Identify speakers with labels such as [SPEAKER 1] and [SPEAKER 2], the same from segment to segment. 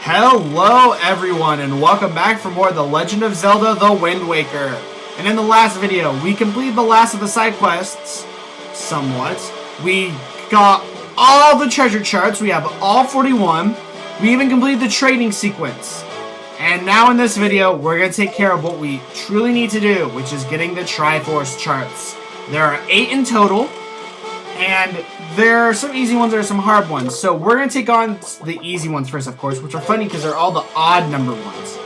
[SPEAKER 1] Hello everyone and welcome back for more of The Legend of Zelda The Wind Waker. And in the last video, we completed the last of the side quests, somewhat. We got all the treasure charts, we have all 41. We even completed the trading sequence. And now in this video, we're going to take care of what we truly need to do, which is getting the Triforce Charts. There are 8 in total. And there are some easy ones, there are some hard ones. So we're going to take on the easy ones first, of course, which are funny because they're all the odd number ones.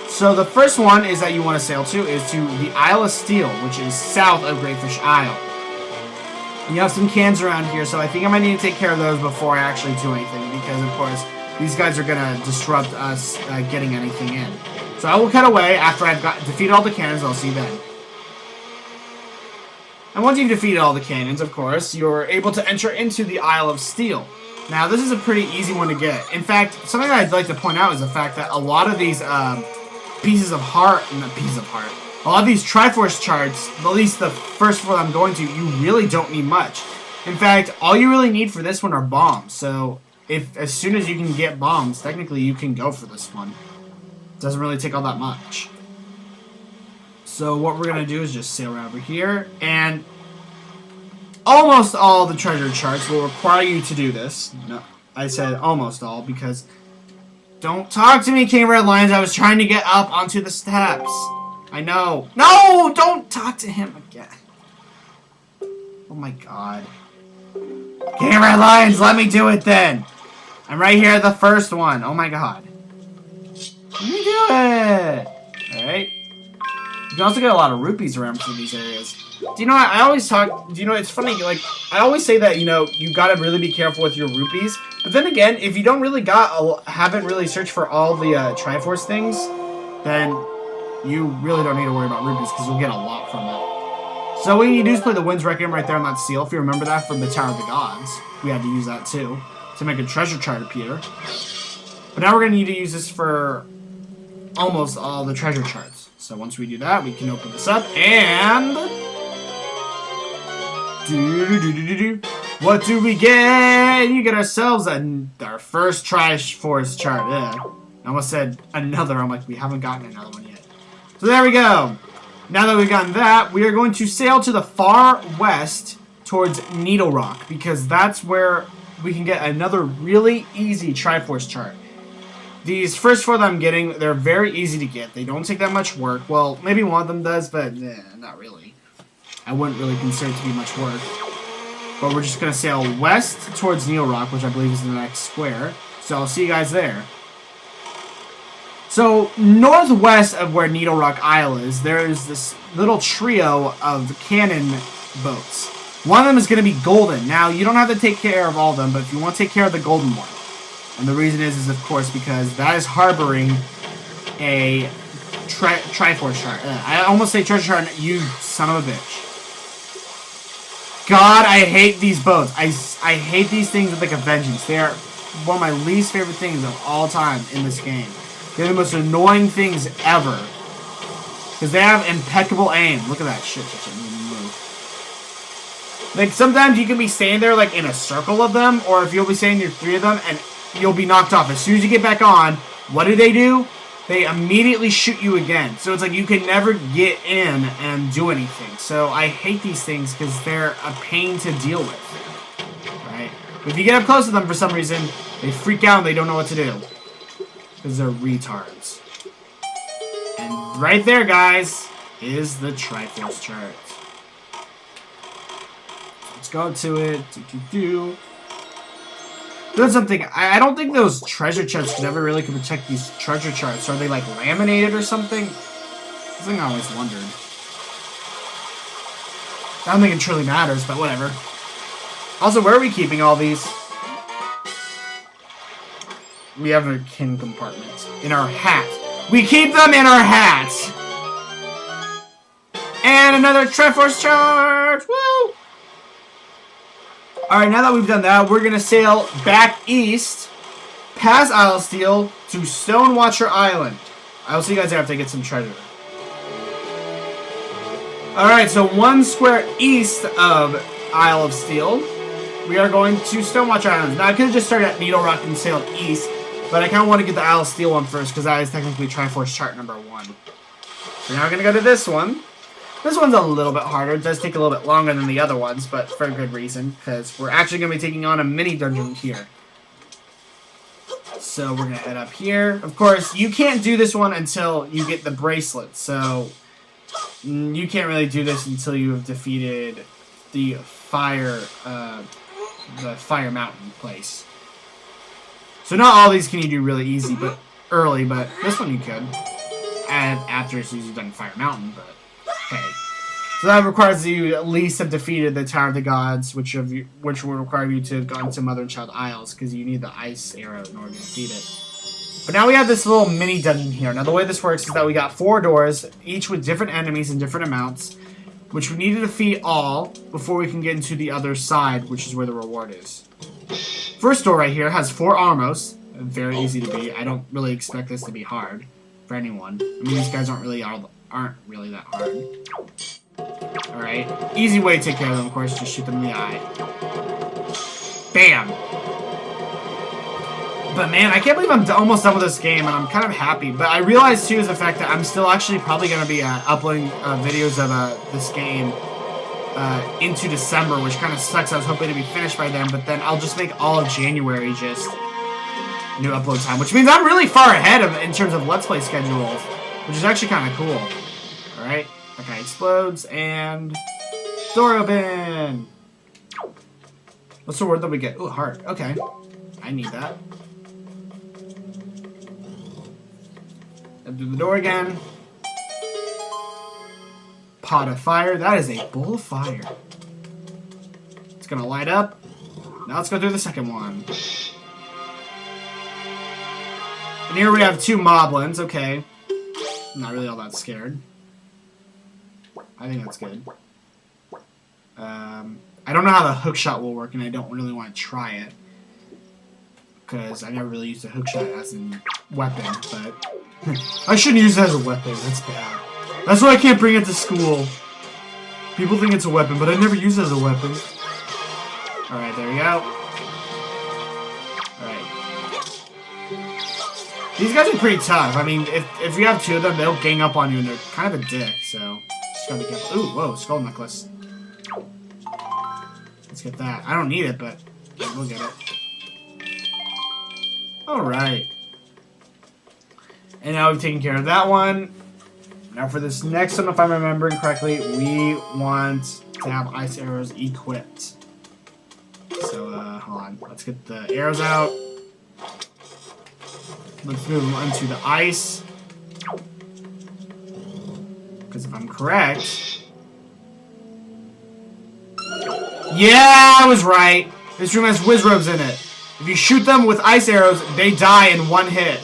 [SPEAKER 1] So the first one is that you want to sail to is to the Isle of Steel, which is south of Greatfish Isle. And you have some cans around here, so I think I might need to take care of those before I actually do anything, because of course these guys are going to disrupt us getting anything in. So I will cut away after I've defeated all the cannons. I'll see you then. And once you've defeated all the cannons, of course, you're able to enter into the Isle of Steel. Now, this is a pretty easy one to get. In fact, something that I'd like to point out is the fact that a lot of these pieces of heart, a lot of these Triforce charts, at least the first one I'm going to, you really don't need much. In fact, all you really need for this one are bombs. So, as soon as you can get bombs, technically you can go for this one. It doesn't really take all that much. So what we're going to do is just sail right over here, and almost all the treasure charts will require you to do this. No, I said almost all, because don't talk to me, King Red Lions. I was trying to get up onto the steps. I know. No, don't talk to him again. Oh my god. King Red Lions, let me do it then. I'm right here at the first one. Oh my god. Let me do it. Alright. You can also get a lot of rupees around from these areas. Do you know what? I always talk... Do you know, it's funny, like, I always say that, you know, you gotta really be careful with your rupees. But then again, if you don't really haven't really searched for all the Triforce things, then you really don't need to worry about rupees, because you'll get a lot from it. So what you need to do is play the Wind's Requiem right there on that seal. If you remember that from the Tower of the Gods, we had to use that too, to make a treasure chart appear. But now we're gonna need to use this for almost all the treasure charts. So once we do that, we can open this up, and... What do we get? You get ourselves our first Triforce chart. I almost said another. I'm like, we haven't gotten another one yet. So there we go. Now that we've gotten that, we are going to sail to the far west towards Needle Rock, because that's where we can get another really easy Triforce chart. These first 4 that I'm getting, they're very easy to get. They don't take that much work. Well, maybe one of them does, but not really. I wouldn't really consider it to be much work. But we're just going to sail west towards Needle Rock, which I believe is the next square. So I'll see you guys there. So, northwest of where Needle Rock Isle is, there's this little trio of cannon boats. One of them is going to be golden. Now, you don't have to take care of all of them, but if you want to take care of the golden one. And the reason is of course, because that is harboring a Triforce chart. I almost say treasure chart, you son of a bitch. God, I hate these boats. I hate these things with like a vengeance. They are one of my least favorite things of all time in this game. They're the most annoying things ever. Because they have impeccable aim. Look at that shit. Like, sometimes you can be standing there like in a circle of them, or if you'll be standing near 3 of them, and you'll be knocked off. As soon as you get back on, what do? They immediately shoot you again. So it's like you can never get in and do anything. So I hate these things because they're a pain to deal with. Right? But if you get up close to them for some reason, they freak out and they don't know what to do. Because they're retards. And right there, guys, is the Triforce chart. Let's go to it. Doing something. I don't think those treasure charts could ever really protect these treasure charts. Are they like laminated or something? Something I always wondered. I don't think it truly matters, but whatever. Also, where are we keeping all these? We have a kin compartment in our hat. We keep them in our hat. And another Triforce chart. Woo! Alright, now that we've done that, we're going to sail back east, past Isle of Steel, to Stonewatcher Island. I'll see you guys there after I get some treasure. Alright, so 1 square east of Isle of Steel, we are going to Stonewatcher Island. Now, I could have just started at Needle Rock and sailed east, But I kind of want to get the Isle of Steel one first, because that is technically Triforce Chart number 1. So now we're going to go to this one. This one's a little bit harder. It does take a little bit longer than the other ones, but for a good reason, because we're actually going to be taking on a mini dungeon here. So we're going to head up here. Of course, you can't do this one until you get the bracelet, so you can't really do this until you have defeated the fire mountain place. So not all these can you do really easy, but early, but this one you could. And after as soon as you've done Fire Mountain, but hey. So that requires you at least have defeated the Tower of the Gods, which will require you to go into Mother and Child Isles, because you need the ice arrow in order to defeat it. But now we have this little mini dungeon here. Now the way this works is that we got 4 doors, each with different enemies and different amounts, which we need to defeat all before we can get into the other side, which is where the reward is. First door right here has 4 Armos. Very easy to beat. I don't really expect this to be hard for anyone. I mean, these guys aren't really that hard. Alright. Easy way to take care of them, of course. Just shoot them in the eye. Bam! But man, I can't believe I'm almost done with this game, and I'm kind of happy. But I realize, too, is the fact that I'm still actually probably going to be uploading videos of this game into December, which kind of sucks. I was hoping to be finished by then, but then I'll just make all of January just new upload time, which means I'm really far ahead in terms of Let's Play schedules, which is actually kind of cool. Alright, okay, explodes, and door open! What's the word that we get? Ooh, heart. Okay, I need that. Do the door again. Pot of fire. That is a bowl of fire. It's gonna light up. Now let's go through the second one. And here we have 2 moblins. Okay. I'm not really all that scared. I think that's good. I don't know how the hookshot will work, and I don't really want to try it. Because I never really used a hookshot as a weapon, but... I shouldn't use it as a weapon. That's bad. That's why I can't bring it to school. People think it's a weapon, but I never use it as a weapon. Alright, there we go. Alright. These guys are pretty tough. I mean, if you have 2 of them, they'll gang up on you, and they're kind of a dick, so... Just gotta be careful. Ooh, whoa, skull necklace. Let's get that. I don't need it, but we'll get it. Alright. And now we've taken care of that one. Now for this next one, if I'm remembering correctly, we want to have ice arrows equipped. So, hold on. Let's get the arrows out. Let's move them onto the ice. Because if I'm correct... Yeah, I was right! This room has Wizrobes in it. If you shoot them with ice arrows, they die in 1 hit.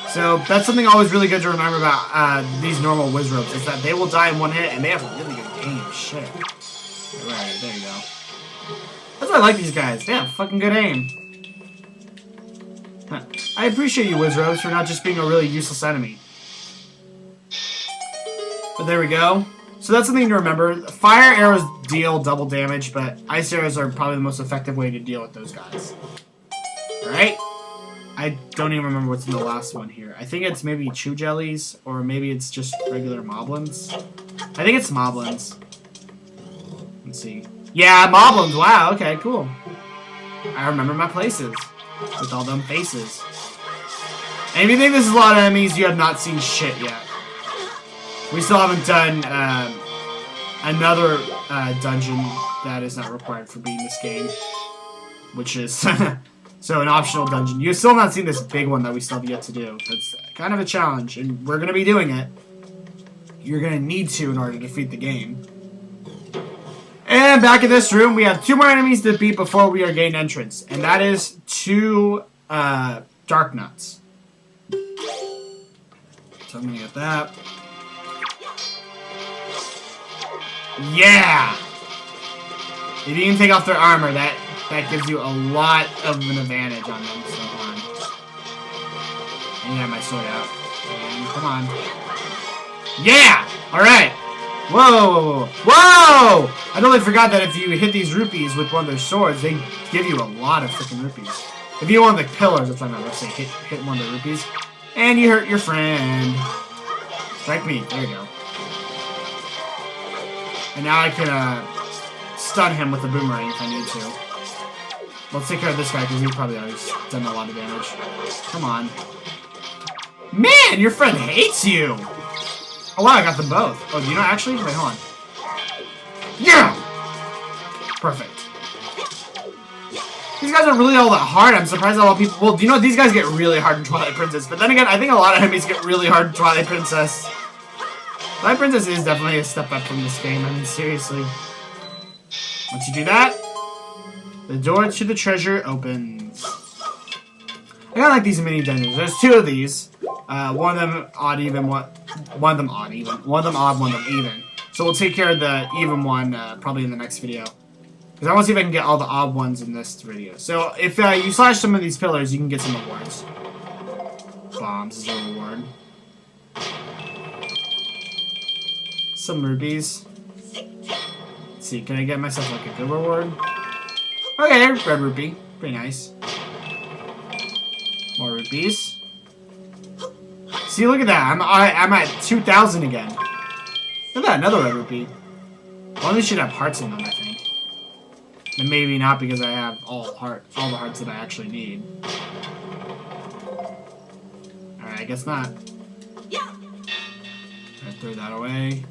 [SPEAKER 1] So that's something always really good to remember about these normal Wizrobes, is that they will die in 1 hit, and they have a really good aim. Shit. Right, there you go. That's why I like these guys. They have fucking good aim. Huh. I appreciate you, Wizrobes, for not just being a really useless enemy. But there we go. So that's something to remember. Fire arrows deal double damage, but ice arrows are probably the most effective way to deal with those guys. Alright? I don't even remember what's in the last one here. I think it's maybe Chew Jellies, or maybe it's just regular Moblins. I think it's Moblins. Let's see. Yeah, Moblins! Wow, okay, cool. I remember my places. With all them faces. And if you think this is a lot of enemies, you have not seen shit yet. We still haven't done another dungeon that is not required for beating this game. Which is... So, an optional dungeon. You've still not seen this big one that we still have yet to do. That's kind of a challenge, and we're going to be doing it. You're going to need to in order to defeat the game. And back in this room, we have 2 more enemies to beat before we are gained entrance. And that is 2 Dark Nuts. So I'm going to get that. Yeah! If you can take off their armor, that gives you a lot of an advantage on them. So on. And yeah, my sword out. And come on. Yeah! Alright! Whoa! Whoa! I totally forgot that if you hit these rupees with one of their swords, they give you a lot of freaking rupees. If you want the pillars, that's what I'm going to say. Hit one of the rupees. And you hurt your friend. Strike me. There you go. And now I can stun him with the boomerang if I need to. Let's take care of this guy because he's probably already done a lot of damage. Come on. Man, your friend hates you! Oh wow, I got them both. Oh, do you know actually? Wait, hold on. Yeah! Perfect. These guys are really all that hard. I'm surprised a lot of people... Well, do you know these guys get really hard in Twilight Princess? But then again, I think a lot of enemies get really hard in Twilight Princess. Twilight Princess is definitely a step up from this game. I mean, seriously. Once you do that, the door to the treasure opens. I kinda like these mini dungeons. There's two of these. One of them odd, even. One of them odd, even. One of them odd, one of them even. So we'll take care of the even one probably in the next video. Because I want to see if I can get all the odd ones in this video. So if you slash some of these pillars, you can get some rewards. Bombs is a reward. Some rupees. Let's see, can I get myself like a good reward? Okay, red rupee. Pretty nice. More rupees. See, look at that. I'm at 2,000 again. Look at that, another red rupee. Well, these should have hearts in them, I think. And maybe not because I have all the hearts that I actually need. Alright, I guess not. I throw that away.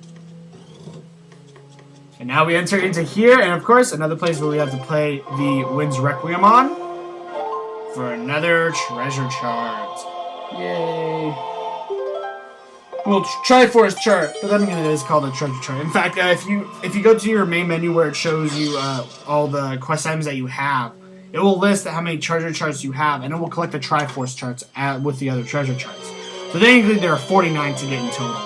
[SPEAKER 1] And now we enter into here, and of course, another place where we have to play the Wind's Requiem on for another treasure chart. Yay! Well, Triforce Chart, but then again, it is called a treasure chart. In fact, if you go to your main menu where it shows you all the quest items that you have, it will list how many treasure charts you have, and it will collect the Triforce Charts with the other treasure charts. So technically, there are 49 to get in total.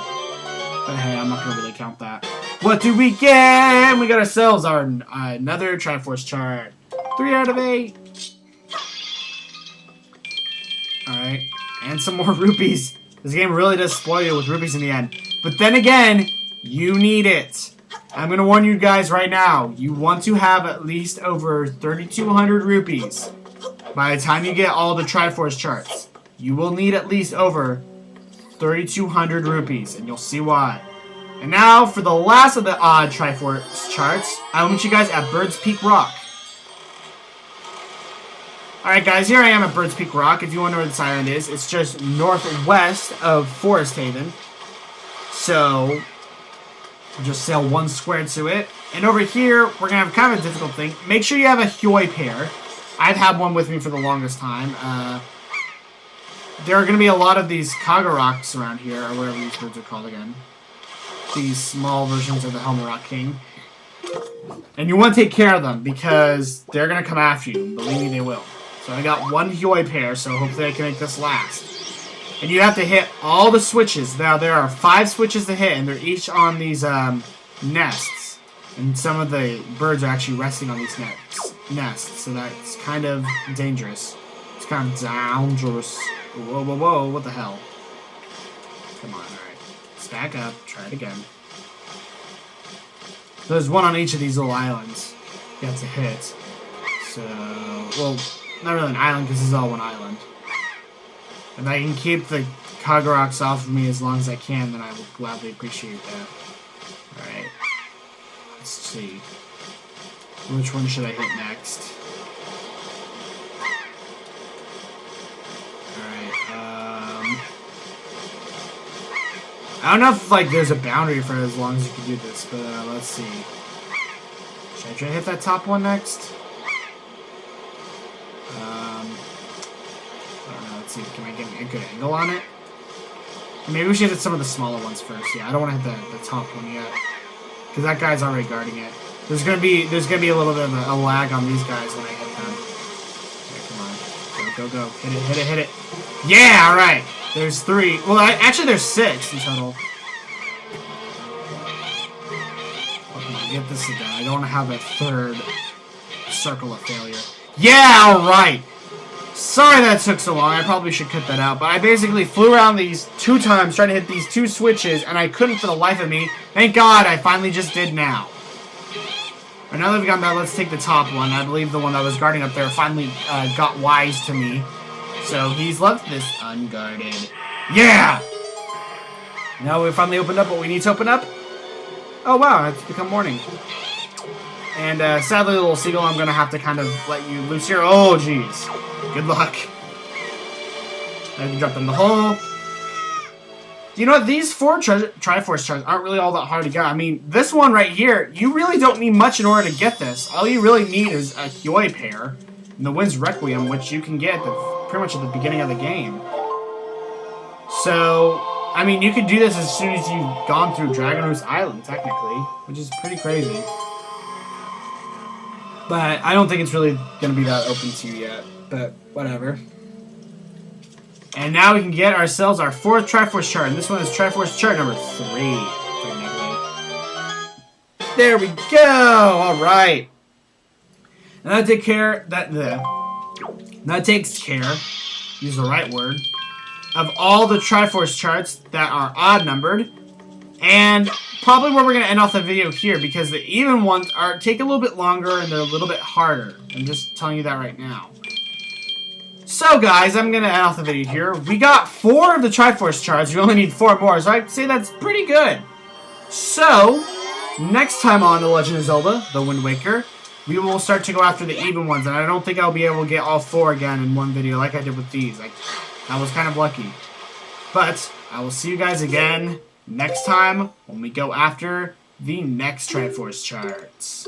[SPEAKER 1] But hey, I'm not going to really count that. What do we get? We got ourselves our another Triforce Chart. 3 out of 8. Alright, and some more rupees. This game really does spoil you with rupees in the end. But then again, you need it. I'm going to warn you guys right now. You want to have at least over 3,200 rupees by the time you get all the Triforce Charts. You will need at least over 3,200 rupees, and you'll see why. And now, for the last of the odd Triforce Charts, I want you guys at Bird's Peak Rock. Alright guys, here I am at Bird's Peak Rock. If you wonder where this island is, it's just northwest of Forest Haven. So, just sail 1 square to it. And over here, we're going to have kind of a difficult thing. Make sure you have a Huey pair. I've had one with me for the longest time. There are going to be a lot of these Kagoroks around here, or whatever these birds are called again. These small versions of the Helmet Rock King. And you want to take care of them, because they're going to come after you. Believe me, they will. So I got 1 Huey pair, so hopefully I can make this last. And you have to hit all the switches. Now, there are 5 switches to hit, and they're each on these nests. And some of the birds are actually resting on these nests. So that's kind of dangerous. It's kind of dangerous. Whoa, whoa, whoa, what the hell? Come on, alright. Let's back up, try it again. There's 1 on each of these little islands you have to hit. So, well, not really an island because this is all 1 island. If I can keep the Kagoroks off of me as long as I can, then I will gladly appreciate that. Alright. Let's see. Which one should I hit next? I don't know if like there's a boundary for as long as you can do this, but let's see. Should I try to hit that top one next? I don't know. Let's see. Can I get a good angle on it? Maybe we should hit some of the smaller ones first. Yeah, I don't want to hit the top one yet, because that guy's already guarding it. There's gonna be a little bit of a lag on these guys when I hit them. Okay, come on, go, hit it, hit it, hit it. Yeah, all right. There's 3. Well, actually, there's 6 in total. Okay, get this again. I don't want to have a 3rd circle of failure. Yeah, alright! Sorry that took so long. I probably should cut that out. But I basically flew around these 2 times trying to hit these 2 switches, and I couldn't for the life of me. Thank God I finally just did now. But now that we've gotten that, let's take the top one. I believe the one that was guarding up there finally got wise to me. So he's left this unguarded. Yeah! Now we finally opened up what we need to open up. Oh wow, it's become morning. And sadly, little seagull, I'm going to have to kind of let you loose here. Oh, jeez. Good luck. I can drop in the hole. You know what? These 4 Triforce Charts aren't really all that hard to get. I mean, this one right here, you really don't need much in order to get this. All you really need is a Hyoi pair and the Wind's Requiem, which you can get pretty much at the beginning of the game. So, I mean, you could do this as soon as you've gone through Dragon Roost Island, technically, which is pretty crazy. But I don't think it's really going to be that open to you yet, but whatever. And now we can get ourselves our 4th Triforce Chart, and this one is Triforce Chart number 3, technically. There we go! Alright. And that takes care, use the right word, of all the Triforce Charts that are odd-numbered, and probably where we're going to end off the video here, because the even ones take a little bit longer and they're a little bit harder. I'm just telling you that right now. So guys, I'm going to end off the video here. We got 4 of the Triforce Charts. We only need 4 more, so I'd say that's pretty good. So, next time on The Legend of Zelda, The Wind Waker, we will start to go after the even ones, and I don't think I'll be able to get all 4 again in one video like I did with these. I was kind of lucky. But, I will see you guys again next time when we go after the next Triforce Charts.